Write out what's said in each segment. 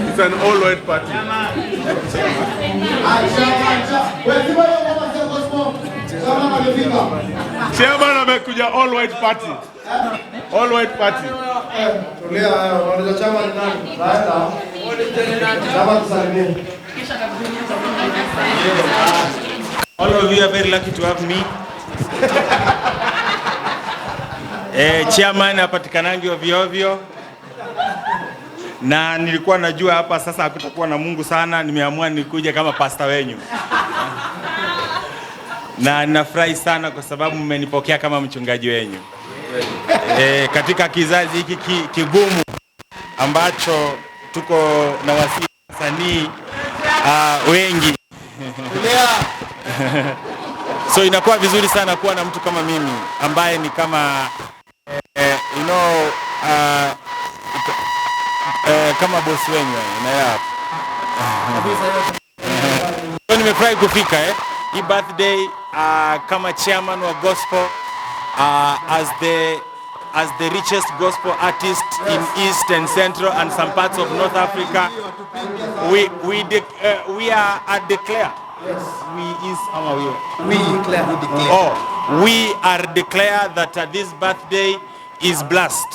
It's an all-white party. Chairman amekuja all-white party. All-white party. All of you are very lucky to have me. Chairman apatikanangi ovyo ovyo. Na nilikuwa najua hapa sasa hakutakuwa na Mungu sana, nimeamua nikuja kama pasta wenyu. Na ninafurahi sana kwa sababu mmenipokea kama mchungaji wenyu. Katika kizazi hiki kigumu ambacho tuko na wasanii wengi. So inakuwa vizuri sana kuwa na mtu kama mimi ambaye ni kama kama boss wenyu na yapo. So nimefurahi kufika hii birthday kama chairman wa gospel as the richest gospel artist in East and Central and some parts of North Africa. We are declare. Yes. We are declare that this birthday is blessed.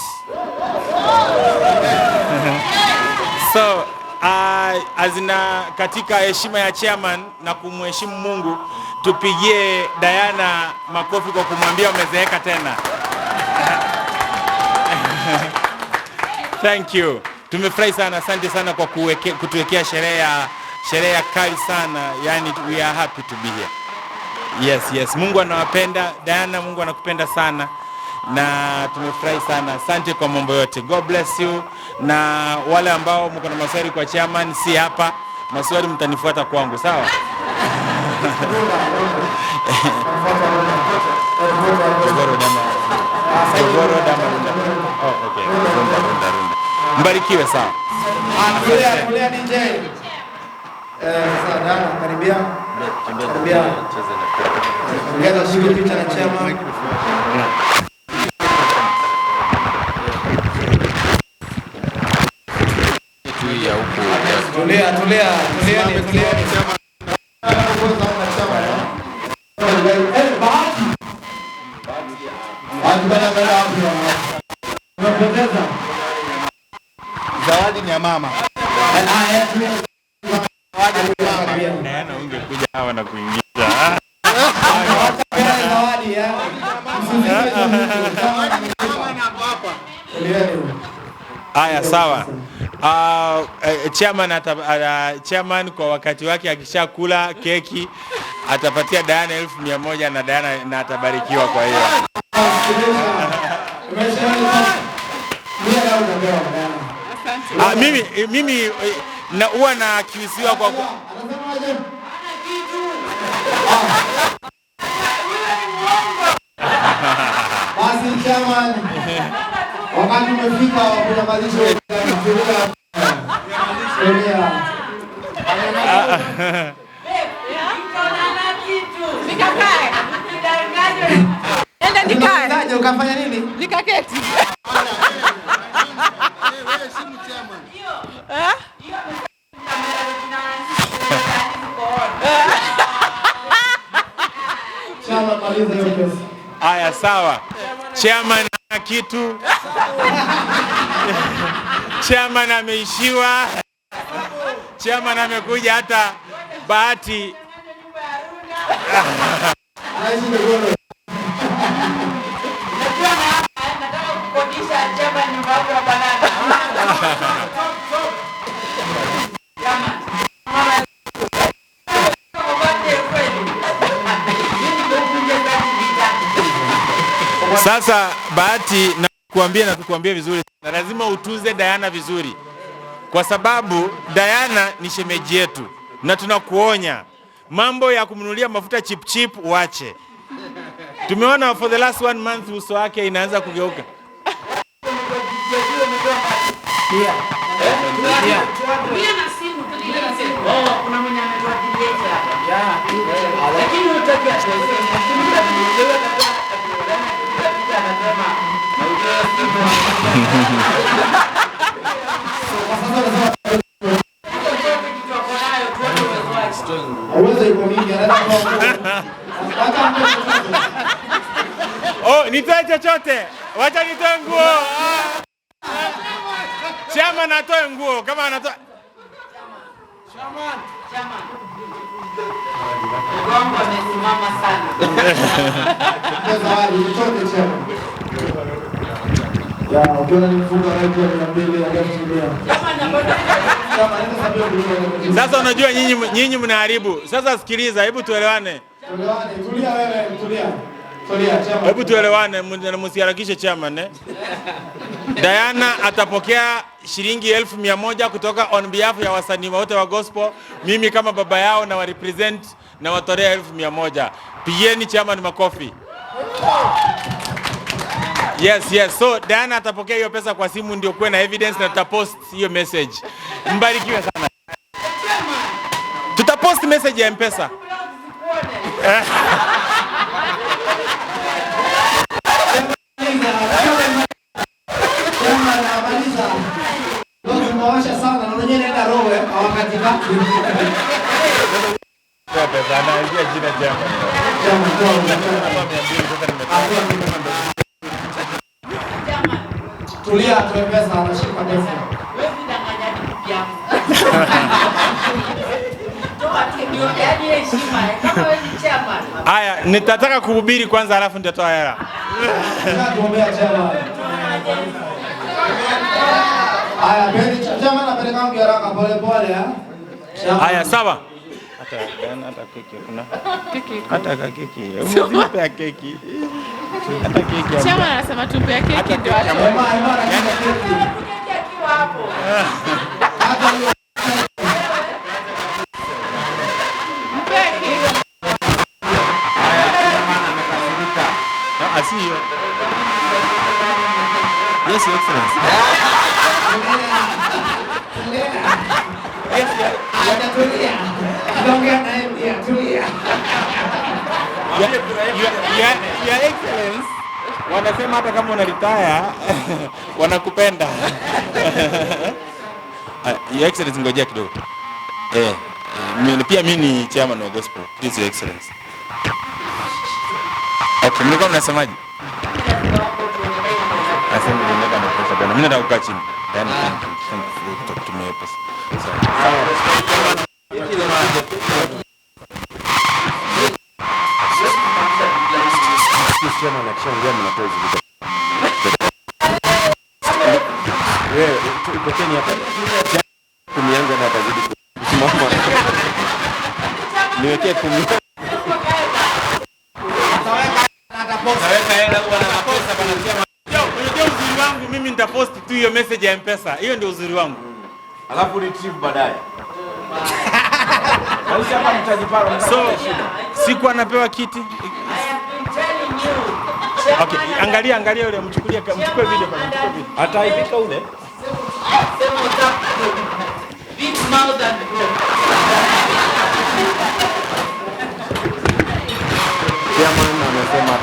So azina katika heshima ya chairman na kumheshimu Mungu, tupigie Diana makofi kwa kumwambia umezeeka tena. Thank you. Tumefurahi sana, asante sana kwa kutuwekea sherehe kali sana. Yani we are happy to be here. Yes. Mungu anawapenda. Diana, Mungu anakupenda sana. Na tumefurahi sana. Asante kwa mambo yote. God bless you. Na wale ambao mko na maswali kwa chairman si hapa, maswali mtanifuata kwangu, sawa? Oh, okay. Runda. Mbarikiwe, sawa. Kulia DJ. Sana karibia. Ongeza shika picha na chairman. Tulia. Zawadi ni ya mama. Diana ungekuja hawa na kuingiza. Zawadi ya. Haya, sawa. Chairman kwa wakati wake akishakula keki atapatia Diana 1,100 na Diana na atabarikiwa kwa hiyo. Mimi na huwa na kiusiwa kwa basi chairman, wakati umefika kuna malisho nikae ukafanya nini? Nikaketi. Wewe si chairman. Chairman maliza hiyo pesa. Aya, sawa. Chairman ana kitu. Chairman ameishiwa. Chairman amekuja hata Bahati. Sasa Bahati, nakuambia vizuri, na lazima utuze Diana vizuri, kwa sababu Diana ni shemeji yetu, na tunakuonya mambo ya kumnunulia mafuta chip uache. Tumeona for the last 1 month uso wake inaanza kugeuka. Oh, nitoe chochote. Wacha nitoe nguo. Chama natoe nguo kama anatoa. Chama. Mungu amesimama sana. Ya, ukiona nimefunga right ya 200 angalia. Sasa unajua nyinyi mnaharibu. Sasa sikiliza, hebu tuelewane. Tulia wewe, tulia. Chama. Hebu tuelewane, msiharakishe chama ne. Diana atapokea shilingi 1,100 kutoka on behalf ya wasanii wote wa gospel. Mimi kama baba yao na wa represent na watorea 1,100. Pigeni chama ni makofi. Yes. So Diana atapokea hiyo pesa kwa simu ndio kuwe na evidence na tutapost hiyo message. Mbarikiwe sana. Tutapost message ya M-Pesa. Tulia, tuwe pesa, anashika pesa. Aya, nitataka kuhubiri kwanza alafu nitatoa hela. Aya, chama na peleka mbi haraka pole pole. Aya, sawa. Hata keki kuna. Hata keki. Msipe ya keki. Hata keki. Chama anasema tumpe keki ndio ale. Keki akiwa hapo. Asiyo. Yes, Your Excellency. Yes, Your Excellency. Wanasema hata kama una retire wanakupenda. Your Excellency, ngojea kidogo. Pia mimi ni chairman wa gospel. Please, Your Excellency. Okay, mlikuwa mnasemaje? Nasema nimeweka na pesa bwana. Mimi nataka kukaa chini. Then tutumie pesa. Sisi na kishaongea mnatoa hizo. Wewe ukoteni hapa. Kumianza na atazidi kusimama. Niwekee 10. Uzuri wangu mimi nitapost tu hiyo message ya M-Pesa. Hiyo ndio uzuri wangu. Alafu retrieve baadaye. So siku anapewa kiti. Okay, angalia yule mchukue video pale. Ataipika ule. Big mouth and Chairman amesema